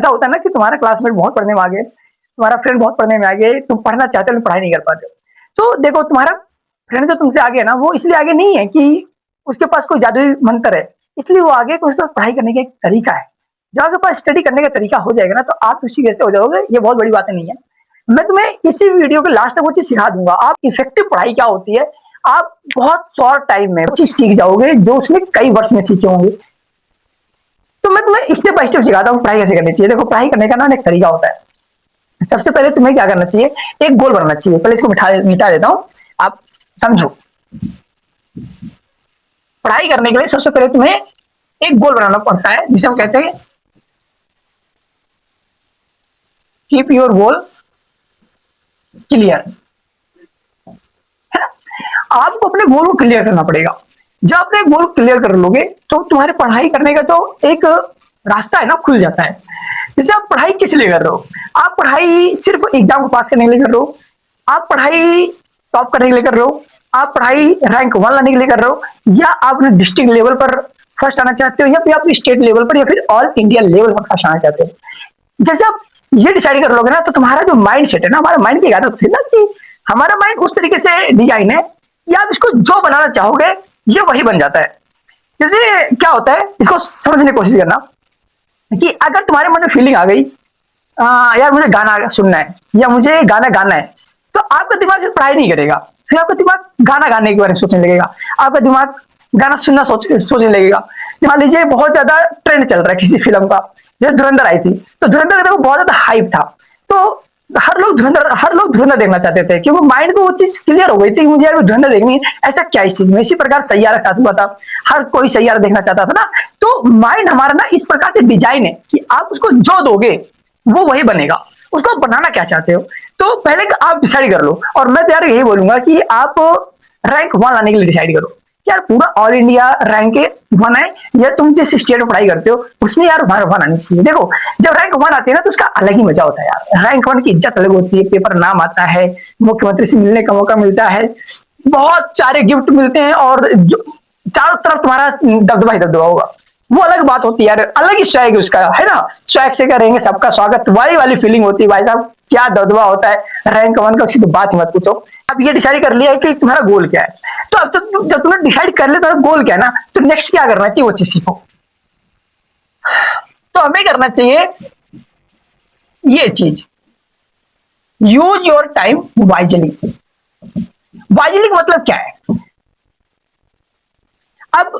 ऐसा होता है ना कि तुम्हारा क्लासमेट बहुत पढ़ने में आगे, तुम्हारा फ्रेंड बहुत पढ़ने में आगे, तुम पढ़ना चाहते हो लेकिन पढ़ाई नहीं कर पाते हो। तो देखो तुम्हारा फ्रेंड जो तुमसे आगे है ना, वो इसलिए आगे नहीं है कि उसके पास कोई जादुई मंत्र है, इसलिए वो आगे उसके पास पढ़ाई करने का एक तरीका है। जब आपके पास स्टडी करने का तरीका हो जाएगा ना, तो आप उसी जैसे हो जाओगे, ये बहुत बड़ी बात नहीं है। मैं तुम्हें इसी वीडियो के लास्ट तक वो चीज़ सिखा दूँगा, आप इफेक्टिव पढ़ाई क्या होती है, आप बहुत शॉर्ट टाइम में वो चीज़ सीख जाओगे, जो उसने कई वर्ष में सीखे होंगे। तो मैं तुम्हें स्टेप बाय स्टेप सिखाता हूँ पढ़ाई कैसे करनी चाहिए। देखो पढ़ाई करने का ना एक तरीका होता है। सबसे पहले तुम्हें क्या करना चाहिए, एक गोल बनाना चाहिए। पहले इसको मिटा देता हूँ, आप समझो। पढ़ाई करने के लिए सबसे पहले तुम्हें एक गोल बनाना पड़ता है, जिसे हम कहते हैं कीप योर गोल क्लियर। आपको अपने गोल को क्लियर करना पड़ेगा। जब अपने गोल क्लियर कर लोगे तो तुम्हारे पढ़ाई करने का जो एक रास्ता है ना, खुल जाता है। जैसे आप पढ़ाई किस लिए कर रहे हो, आप पढ़ाई सिर्फ एग्जाम को पास करने के लिए कर रहे हो, आप पढ़ाई टॉप करने के लिए कर रहे हो, आप पढ़ाई रैंक 1 लाने के लिए कर रहे हो, या आप डिस्ट्रिक्ट लेवल पर फर्स्ट आना चाहते हो, या फिर आप स्टेट लेवल पर या फिर ऑल इंडिया लेवल पर फर्स्ट आना चाहते हो। जैसे आप ये डिसाइड कर लोगे ना, तो तुम्हारा जो माइंड सेट है ना, हमारा माइंड की आदत होती है ना कि हमारा माइंड उस तरीके से डिजाइन है कि आप इसको जो बनाना चाहोगे ये वही बन जाता है। जैसे क्या होता है, इसको समझने की कोशिश करना कि अगर तुम्हारे मन में फीलिंग आ गई, यार मुझे गाना सुनना है या मुझे गाना गाना है, तो आपका दिमाग फिर पढ़ाई नहीं करेगा, फिर आपका दिमाग गाना गाने के बारे में सोचने लगेगा, आपका दिमाग गाना सुनना सोचने लगेगा। मान लीजिए बहुत ज्यादा ट्रेंड चल रहा है किसी फिल्म का, जैसे धुरंधर आई थी, तो धुरंधर का बहुत ज्यादा हाइप था, तो हर लोग धुरंधर देखना चाहते थे, क्योंकि माइंड को वो चीज क्लियर हो गई थी कि मुझे यार धुरंधर देखनी है। ऐसा क्या इस चीज में, इसी प्रकार सैयारा साथ हुआ था, हर कोई सैयारा देखना चाहता था ना। तो माइंड हमारा ना इस प्रकार से डिजाइन है कि आप उसको जो दोगे वो वही बनेगा। उसको आप बनाना क्या चाहते हो, तो पहले आप डिसाइड कर लो। और मैं तो यार यही बोलूंगा कि आप रैंक 1 लाने के लिए डिसाइड करो। यार पूरा ऑल इंडिया रैंक 1 है, या तुम जिस स्टेट में पढ़ाई करते हो उसमें यार 1 आनी चाहिए। देखो जब रैंक 1 आती है ना, तो उसका अलग ही मजा होता है यार। रैंक 1 की इज्जत अलग होती है, पेपर नाम आता है, मुख्यमंत्री से मिलने का मौका मिलता है, बहुत सारे गिफ्ट मिलते हैं, और जो चारों तरफ तुम्हारा दबदबा ही दबदबा होगा। वो अलग बात होती है यार, अलग ही स्वैग उसका है ना। स्वैग से करेंगे सबका स्वागत, वाली फीलिंग होती है भाई साहब, क्या दबदबा होता है रैंक 1 का, उसकी तो बात ही मत पूछो। अब ये डिसाइड कर लिया है कि तुम्हारा गोल क्या है, तो अब जब तुमने डिसाइड कर लिया तुम्हारा गोल क्या है ना, तो नेक्स्ट क्या करना चाहिए वो चीज सीखो। तो हमें करना चाहिए ये चीज, use your time wisely. Wisely का मतलब क्या है, अब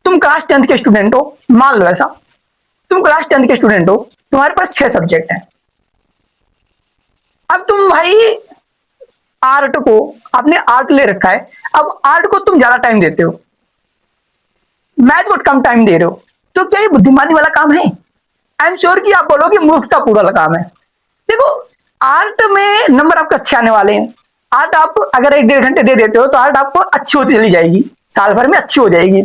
तुम क्लास 10th के स्टूडेंट हो, मान लो ऐसा, तुम क्लास 10th के स्टूडेंट हो, तुम्हारे पास 6 सब्जेक्ट हैं। अब तुम भाई आर्ट को, आपने आर्ट ले रखा है, अब आर्ट को तुम ज्यादा टाइम देते हो, मैथ को कम टाइम दे रहे हो, तो क्या ये बुद्धिमानी वाला काम है? आई एम श्योर कि आप बोलोगे मूर्खता पूरा काम है। देखो आर्ट में नंबर आपके अच्छे आने वाले हैं। आर्ट आप अगर 1-1.5 घंटे दे देते हो तो आर्ट आपको अच्छी होती चली जाएगी, साल भर में अच्छी हो जाएगी।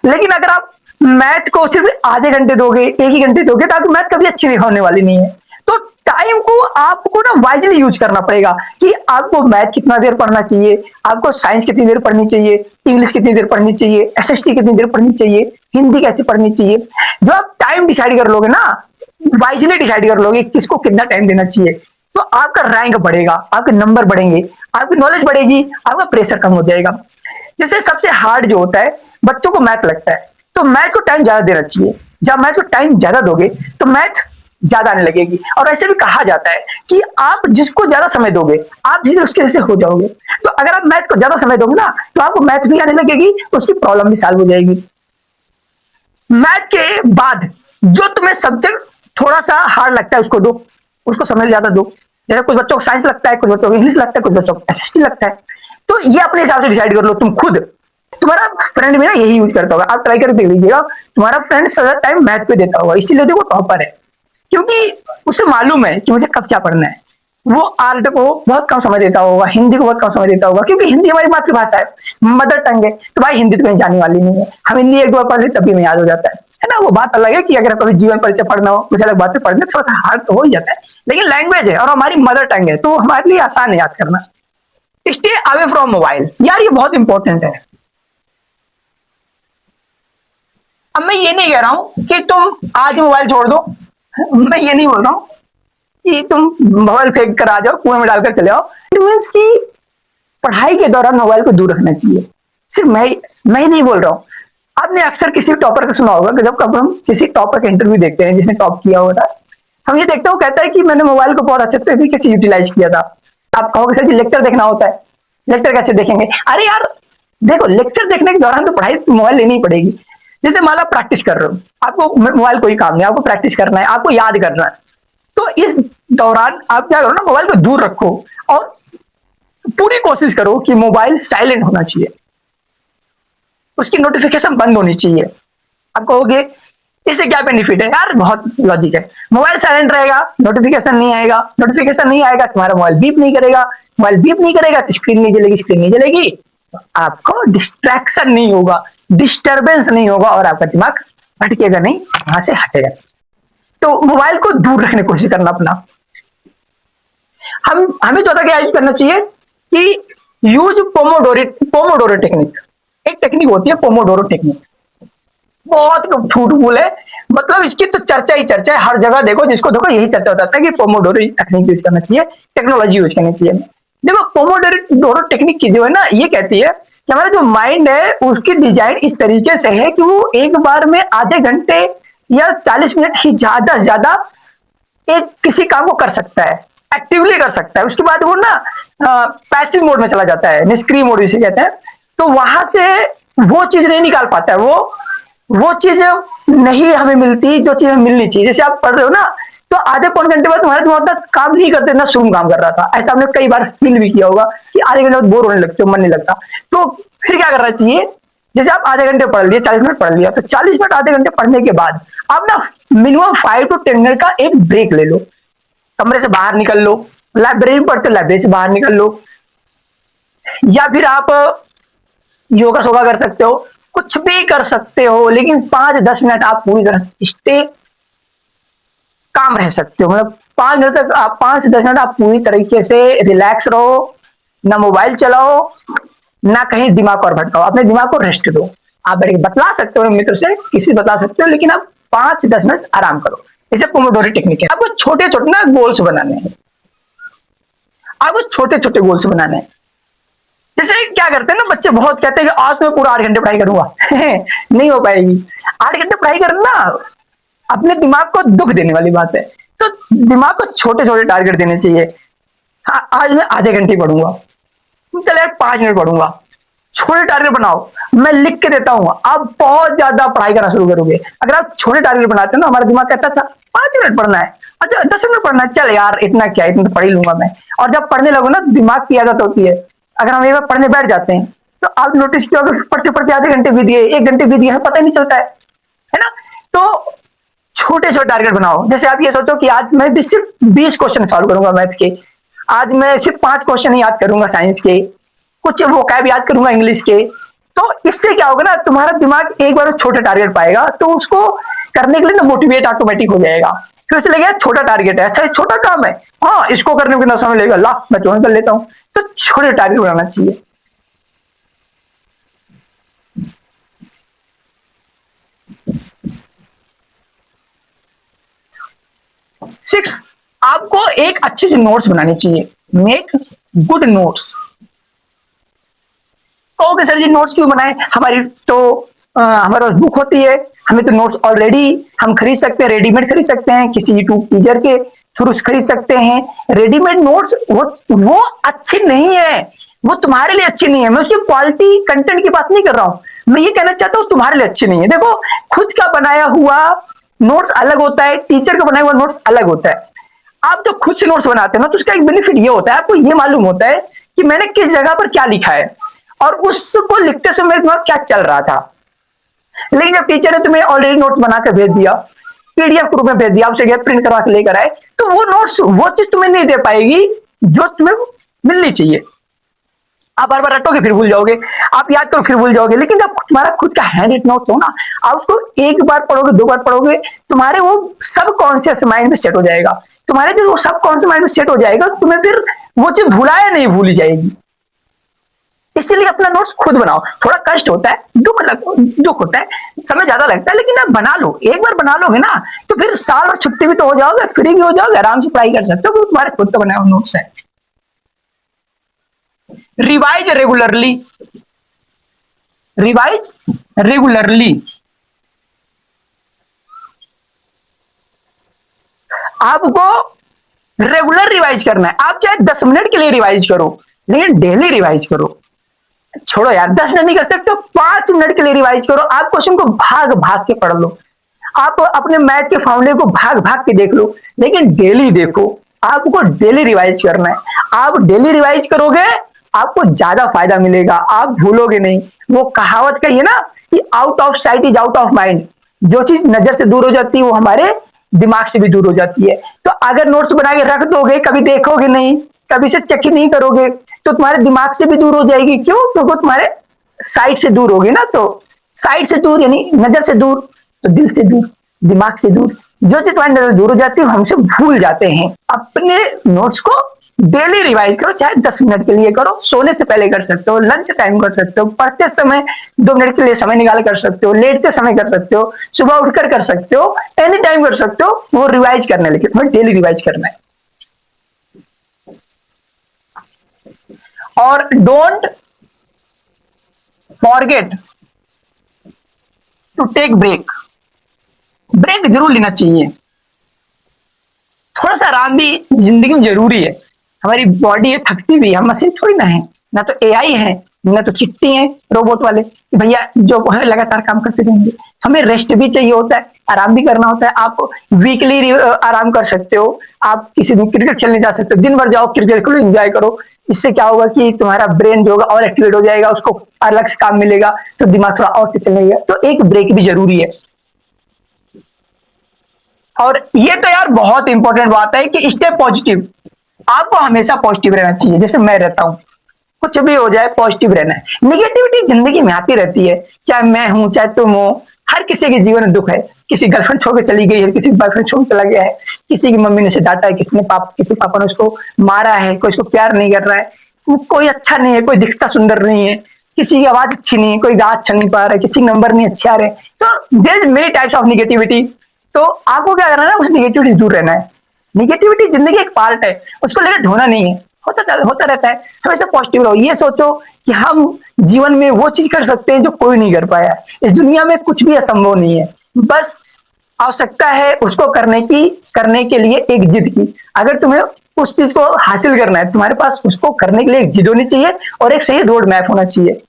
लेकिन अगर आप मैथ को सिर्फ आधे घंटे दोगे, 1 ही घंटे दोगे, तो आपकी मैथ कभी अच्छी नहीं होने वाली नहीं है। तो टाइम को आपको ना वाइजली यूज करना पड़ेगा कि आपको मैथ कितना देर पढ़ना चाहिए, आपको साइंस कितनी देर पढ़नी चाहिए, इंग्लिश कितनी देर पढ़नी चाहिए, एसएसटी कितनी देर पढ़नी चाहिए, हिंदी कैसे पढ़नी चाहिए। जब आप टाइम डिसाइड कर लोगे ना, वाइजली डिसाइड कर लोगे किसको कितना टाइम देना चाहिए, तो आपका रैंक बढ़ेगा, आपके नंबर बढ़ेंगे, आपकी नॉलेज बढ़ेगी, आपका प्रेशर कम हो जाएगा। जैसे सबसे हार्ड जो होता है, बच्चों को मैथ लगता है, तो मैथ को टाइम ज्यादा देना चाहिए। जब मैथ को टाइम ज्यादा दोगे तो मैथ ज्यादा आने लगेगी। और ऐसे भी कहा जाता है कि आप जिसको ज्यादा समय दोगे आप धीरे उसके जैसे हो जाओगे। तो अगर आप मैथ को ज्यादा समय दोगे ना, तो आपको मैथ भी आने लगेगी, उसकी प्रॉब्लम भी सॉल्व हो जाएगी। मैथ के बाद जो तुम्हें सब्जेक्ट थोड़ा सा हार्ड लगता है उसको दो, उसको समय ज्यादा दो। जैसे कुछ बच्चों को साइंस लगता है, कुछ बच्चों को इंग्लिश लगता है, कुछ बच्चों को एसएसटी लगता है। तो ये अपने हिसाब से डिसाइड कर लो तुम खुद। तुम्हारा फ्रेंड भी ना यही यूज करता होगा, आप ट्राई करके देख लीजिएगा, तुम्हारा फ्रेंड ज्यादा टाइम मैथ पे देता होगा, इसीलिए देखो टॉपर है, क्योंकि उसे मालूम है कि मुझे कब क्या पढ़ना है। वो आर्ट को बहुत कम समय देता होगा, हिंदी को बहुत कम समय देता होगा, क्योंकि हिंदी हमारी मातृभाषा है, मदर टंग है। तो भाई हिंदी तो कहीं जाने वाली नहीं है, हम हिंदी 1-2 बार पढ़ लेते तभी में याद हो जाता है ना। वो बात अलग है कि अगर कभी जीवन परिचय पढ़ना हो, कुछ अलग बातें पढ़ना, थोड़ा सा हार्ड तो हो ही जाता है, लेकिन लैंग्वेज है और हमारी मदर टंग है, तो हमारे लिए आसान है याद करना। स्टे अवे फ्रॉम मोबाइल, यार ये बहुत इंपॉर्टेंट है। अब मैं ये नहीं कह रहा हूं कि तुम आज मोबाइल छोड़ दो, मैं ये नहीं बोल रहा हूँ कि तुम मोबाइल फेंक कर आ जाओ, कुएं में डालकर चले आओ। इट मीन्स कि पढ़ाई के दौरान मोबाइल को दूर रखना चाहिए। सिर्फ मैं ही नहीं बोल रहा हूँ। आपने अक्सर किसी टॉपर को सुना होगा कि जब कब हम किसी टॉपर का इंटरव्यू देखते हैं जिसने टॉप किया होता है, हम ये देखते हैं वो कहता है कि मैंने मोबाइल को बहुत अच्छे तरीके से यूटिलाइज किया था। आप कहोगे सर जी लेक्चर देखना होता है, लेक्चर कैसे देखेंगे? अरे यार देखो, लेक्चर देखने के दौरान तो पढ़ाई मोबाइल लेनी ही पड़ेगी। जैसे मान लो प्रैक्टिस कर रहे हो, आपको मोबाइल कोई काम नहीं, आपको प्रैक्टिस करना है, आपको याद करना है, तो इस दौरान आप क्या करो ना, मोबाइल को दूर रखो और पूरी कोशिश करो कि मोबाइल साइलेंट होना चाहिए, उसकी नोटिफिकेशन बंद होनी चाहिए। आप कहोगे इससे क्या बेनिफिट है? यार बहुत लॉजिक है। मोबाइल साइलेंट रहेगा, नोटिफिकेशन नहीं आएगा, नोटिफिकेशन नहीं आएगा, तुम्हारा मोबाइल बीप नहीं करेगा, मोबाइल बीप नहीं करेगा तो स्क्रीन नहीं जलेगी, स्क्रीन नहीं जलेगी, आपको डिस्ट्रैक्शन नहीं होगा, डिस्टरबेंस नहीं होगा और आपका दिमाग भटकेगा नहीं, वहां से हटेगा। तो मोबाइल को दूर रखने की कोशिश करना अपना। हम हमें चौथा क्या यूज करना चाहिए कि यूज पोमोडोरो टेक्निक। एक टेक्निक होती है पोमोडोरो टेक्निक, बहुत फ्रूटफुल है। मतलब इसकी तो चर्चा ही चर्चा है, हर जगह देखो, जिसको देखो यही चर्चा होता है कि पोमोडोरो टेक्निक यूज करना चाहिए, टेक्नोलॉजी यूज करनी चाहिए। देखो पोमोडोरो टेक्निक की जो है ना, ये कहती है कि हमारा जो माइंड है उसकी डिजाइन इस तरीके से है कि वो एक बार में आधे घंटे या 40 मिनट ही ज्यादा से ज्यादा एक किसी काम को कर सकता है, एक्टिवली कर सकता है। उसके बाद वो ना पैसिव मोड में चला जाता है, निष्क्रिय मोड इसे कहते हैं। तो वहां से वो चीज नहीं निकाल पाता है, वो चीज नहीं हमें मिलती जो चीज हमें मिलनी चाहिए। जैसे आप पढ़ रहे हो ना, तो आधे पौन घंटे बाद तुम्हारा दिमाग उतना काम नहीं करते ना शुरू काम कर रहा था। ऐसा आपने कई बार फील भी किया होगा कि आधे घंटे बाद बोर होने लगते हो, मन नहीं लगता। तो फिर क्या करना चाहिए? जैसे आप आधे घंटे पढ़ लिए, 40 मिनट पढ़ लिया, तो 40 मिनट आधे घंटे पढ़ने के बाद आप ना मिनिमम 5 to 10 मिनट का एक ब्रेक ले लो, कमरे से बाहर निकल लो, लाइब्रेरी पढ़ते हो लाइब्रेरी से बाहर निकल लो, या फिर आप योगा सोगा कर सकते हो, कुछ भी कर सकते हो, लेकिन 5-10 मिनट आप पूरी तरह स्टे काम रह सकते हो। मतलब 5 मिनट तक आप, 5 से 10 मिनट आप पूरी तरीके से रिलैक्स रहो, ना मोबाइल चलाओ, ना कहीं दिमाग और भटकाओ, अपने दिमाग को रेस्ट दो। आप बैठ के बतला सकते हो मित्र से, किसी से बता सकते हो, लेकिन आप 5 से 10 मिनट आराम करो। इसे पोमोडोरो टेक्निक है। आपको छोटे छोटे ना गोल्स बनाने हैं, आपको छोटे छोटे गोल्स बनाने हैं। जैसे क्या करते हैं ना बच्चे, बहुत कहते हैं कि आज मैं पूरा 8 घंटे पढ़ाई करूंगा नहीं हो पाएगी। 8 घंटे पढ़ाई करना अपने दिमाग को दुख देने वाली बात है। तो दिमाग को छोटे छोटे टारगेट देने चाहिए। हाँ, आज मैं आधे घंटे पढ़ूंगा, चले 5 मिनट पढ़ूंगा, छोटे टारगेट बनाओ। मैं लिख के देता हूं, आप बहुत ज्यादा पढ़ाई करना शुरू करोगे अगर आप छोटे टारगेट बनाते हो ना। हमारा दिमाग कहता है अच्छा 5 मिनट पढ़ना है, अच्छा 10 मिनट पढ़ना है, चल यार इतना क्या, इतना तो पढ़ ही लूंगा मैं। और जब पढ़ने लगो ना, दिमाग की आदत होती है, अगर हम एक बार पढ़ने बैठ जाते हैं तो आप नोटिस किया होगा पढ़ते पढ़ते आधे घंटे बीत गए, 1 घंटे बीत गए, पता ही नहीं चलता है ना? तो छोटे छोटे टारगेट बनाओ। जैसे आप ये सोचो कि आज मैं भी सिर्फ 20 क्वेश्चन सॉल्व करूंगा मैथ के, आज मैं सिर्फ 5 क्वेश्चन याद करूंगा साइंस के, कुछ वोकैब याद करूंगा इंग्लिश के। तो इससे क्या होगा ना, तुम्हारा दिमाग एक बार छोटे टारगेट पाएगा तो उसको करने के लिए ना मोटिवेट ऑटोमेटिक हो जाएगा। फिर उसे लगेगा छोटा टारगेट है, अच्छा ये छोटा काम है, हाँ इसको करने में कितना समय लगेगा, ला मैं तुरंत कर लेता हूँ। तो छोटे टारगेट बनाना चाहिए। 6, आपको एक अच्छी सी नोट्स बनानी चाहिए। Make good notes. कहोगे सर जी नोट्स क्यों बनाए? हमारी तो हमारे पास बुक होती है, हमें तो नोट्स ऑलरेडी हम खरीद सकते हैं, रेडीमेड खरीद सकते हैं, किसी यूट्यूब टीचर के थ्रू खरीद सकते हैं। रेडीमेड नोट्स वो अच्छी नहीं है, वो तुम्हारे लिए अच्छी नहीं है। मैं उसकी क्वालिटी कंटेंट की बात नहीं कर रहा हूं, मैं ये कहना चाहता हूं तुम्हारे लिए अच्छी नहीं है। देखो, खुद का बनाया हुआ नोट्स अलग होता है, टीचर का बनाया हुआ नोट्स अलग होता है। आप जब खुद से नोट्स बनाते हो ना, तो उसका एक बेनिफिट ये होता है, आपको ये मालूम होता है कि मैंने किस जगह पर क्या लिखा है और उसको लिखते समय मेरे दिमाग क्या चल रहा था। लेकिन जब टीचर ने तुम्हें ऑलरेडी नोट्स बनाकर भेज दिया, पीडीएफ के रूप में भेज दिया, आपसे गया प्रिंट करवा के लेकर आए, तो वो नोट्स वो चीज तुम्हें नहीं दे पाएगी जो तुम्हें मिलनी चाहिए। आप बार बार रटोगे फिर भूल जाओगे, आप याद करो फिर भूल जाओगे। लेकिन जब तुम्हारा खुद का हैंड रिटन नोट्स हो ना, आप उसको एक बार पढ़ोगे, 2 बार पढ़ोगे, तुम्हारे वो सब कॉन्शियस माइंड में सेट हो जाएगा। तुम्हारे जो सब कॉन्शियस माइंड में सेट हो जाएगा, तुम्हें फिर वो चीज भुलाया नहीं भूली जाएगी। इसीलिए अपना नोट्स खुद बनाओ। थोड़ा कष्ट होता है, दुख होता है, समय ज्यादा लगता है, लेकिन आप बना लो। एक बार बना लोगे ना तो फिर साल भर छुट्टी भी तो हो जाओगे, फ्री भी हो जाओगे, आराम से पढ़ाई कर सकते हो, क्योंकि तुम्हारे खुद का बना हुआ नोट्स है। Revise regularly, revise regularly. आपको रेगुलर रिवाइज करना है। आप चाहे 10 मिनट के लिए रिवाइज करो, लेकिन डेली रिवाइज करो। छोड़ो यार, 10 मिनट नहीं कर सकते तो 5 मिनट के लिए रिवाइज करो। आप क्वेश्चन को भाग भाग के पढ़ लो, आप अपने मैथ के फॉर्मूले को भाग भाग के देख लो, लेकिन डेली देखो। आपको डेली रिवाइज करना है। आप डेली रिवाइज करोगे, आपको ज्यादा फायदा मिलेगा, आप भूलोगे नहीं। वो कहावत कही है ना कि out of site is out of mind. जो चीज नजर से दूर हो जाती है वो हमारे दिमाग से भी दूर हो जाती है। तो अगर नोट्स बना के रख दोगे, कभी देखोगे नहीं, कभी से चेक नहीं करोगे, तो तुम्हारे दिमाग से भी दूर हो जाएगी। क्यों? क्योंकि तुम्हारे साइड से दूर होगी ना। तो साइड से दूर यानी नजर से दूर, तो दिल से दूर, दिमाग से दूर। जो चीज तुम्हारी नजर दूर हो जाती है हमसे भूल जाते हैं। अपने नोट्स को डेली रिवाइज करो, चाहे 10 मिनट के लिए करो। सोने से पहले कर सकते हो, लंच टाइम कर सकते हो, पढ़ते समय 2 मिनट के लिए समय निकाल कर सकते हो, लेटते समय कर सकते हो, सुबह उठकर कर सकते हो, एनी टाइम कर सकते हो। वो रिवाइज करने, लेकिन हमें डेली रिवाइज करना है। और don't forget to take break. Break जरूर लेना चाहिए। थोड़ा सा आराम भी जिंदगी में जरूरी है। हमारी बॉडी है, थकती भी, हम मशीन थोड़ी ना है, ना तो एआई है, ना तो चिट्टी है रोबोट वाले कि भैया जो है लगातार काम करते रहेंगे। हमें रेस्ट भी चाहिए होता है, आराम भी करना होता है। आप वीकली आराम कर सकते हो, आप किसी दिन क्रिकेट खेलने जा सकते हो, दिन भर जाओ क्रिकेट खेलो, एंजॉय करो। इससे क्या होगा कि तुम्हारा ब्रेन जो होगा और एक्टिवेट हो जाएगा, उसको अलग से काम मिलेगा, तो दिमाग थोड़ा और चलने लगेगा। तो एक ब्रेक भी जरूरी है। और ये तो यार बहुत इंपॉर्टेंट बात है कि स्टे पॉजिटिव। आपको हमेशा पॉजिटिव रहना चाहिए, जैसे मैं रहता हूं। कुछ भी हो जाए पॉजिटिव रहना है। निगेटिविटी जिंदगी में आती रहती है, चाहे मैं हूं चाहे तुम हो। हर किसी के जीवन में दुख है। किसी गर्लफ्रेंड छोड़ के चली गई है, किसी बॉयफ्रेंड छोड़ के चला गया है, किसी की मम्मी ने उसे डांटा है, किसी पापा ने उसको मारा है, कोई उसको प्यार नहीं कर रहा है, कोई अच्छा नहीं है, कोई दिखता सुंदर नहीं है, किसी की आवाज अच्छी नहीं है, कोई गा अच्छा नहीं पा रहा है, किसी नंबर नहीं अच्छे आ रहे। तो there is many types of negativity. तो आपको क्या करना है, उस निगेटिविटी से दूर रहना है। निगेटिविटी जिंदगी एक पार्ट है, उसको लेकर ढोना नहीं है, होता रहता है। हमेशा पॉजिटिव रहो। ये सोचो कि हम जीवन में वो चीज कर सकते हैं जो कोई नहीं कर पाया। इस दुनिया में कुछ भी असंभव नहीं है, बस आवश्यकता है उसको करने के लिए एक जिद की। अगर तुम्हें उस चीज को हासिल करना है, तुम्हारे पास उसको करने के लिए एक जिद होनी चाहिए और एक सही रोड मैप होना चाहिए।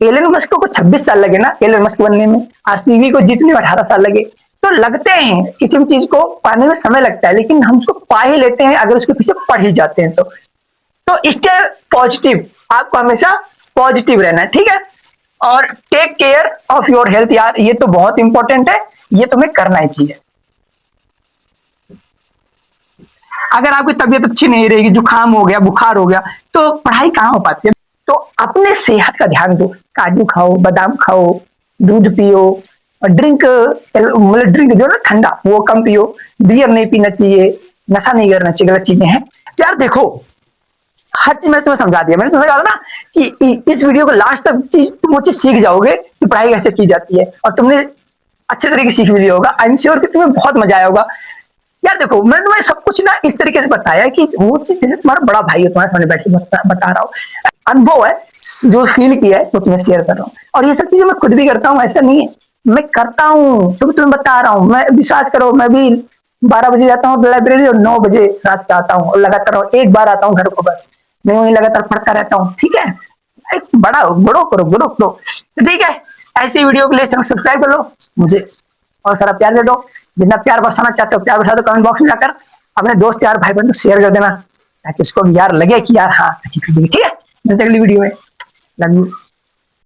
एलन मस्क को 26 साल लगे ना एलन मस्क बनने में, आरसीबी को जीतने में 18 साल लगे। तो लगते हैं, किसी भी चीज को पाने में समय लगता है, लेकिन हम उसको पा ही लेते हैं अगर उसके पीछे पढ़ ही जाते हैं। तो स्टे पॉजिटिव। आपको हमेशा पॉजिटिव रहना है, ठीक है। और take care of your health यार, ये तो बहुत इंपॉर्टेंट है, ये तुम्हें करना ही चाहिए। अगर आपकी तबीयत अच्छी नहीं रहेगी, जुकाम हो गया, बुखार हो गया, तो पढ़ाई कहाँ हो पाती है। तो अपने सेहत का ध्यान दो। काजू खाओ, बादाम खाओ, दूध पियो, और ड्रिंक जो ना ठंडा वो कम पियो। बियर नहीं पीना चाहिए, नशा नहीं करना चाहिए, गलत चीजें हैं यार। देखो हर चीज मैंने तुम्हें समझा दिया। मैंने तुम्हें कहा था ना कि इस वीडियो को लास्ट तक तुम वो चीज सीख जाओगे कि पढ़ाई कैसे की जाती है, और तुमने अच्छे तरीके से सीख भी लिया होगा। आई एम श्योर कि तुम्हें बहुत मजा आया होगा यार। देखो मैंने तुम्हें सब कुछ ना इस तरीके से बताया कि वो चीज जैसे तुम्हारा बड़ा भाई है, तुम्हारे सामने बैठ के बता रहा हूँ। अनुभव है, जो फील किया है वो तुम्हें शेयर कर रहा हूँ। और ये सब चीजें मैं खुद भी करता हूँ, ऐसा नहीं है, मैं करता हूँ तो तुम्हें बता रहा हूँ। मैं विश्वास करो, मैं भी 12 बजे जाता हूँ लाइब्रेरी और 9 बजे रात को आता हूँ, और लगातार एक बार आता हूँ घर को, बस मैं वही लगातार पढ़ता रहता हूँ, ठीक है। बड़ा ग्रो करो, ग्रो करो, तो ठीक है। ऐसी वीडियो के लिए चैनल सब्सक्राइब कर लो, मुझे और सारा प्यार दे दो। जितना प्यार बरसाना चाहते हो प्यार बरसा दो, कमेंट बॉक्स में जाकर अपने दोस्त यार भाई बहन को शेयर कर देना, ताकि उसको भी यार लगे कि यार हाँ अच्छी, ठीक है। मिलते अगली वीडियो में। Love you.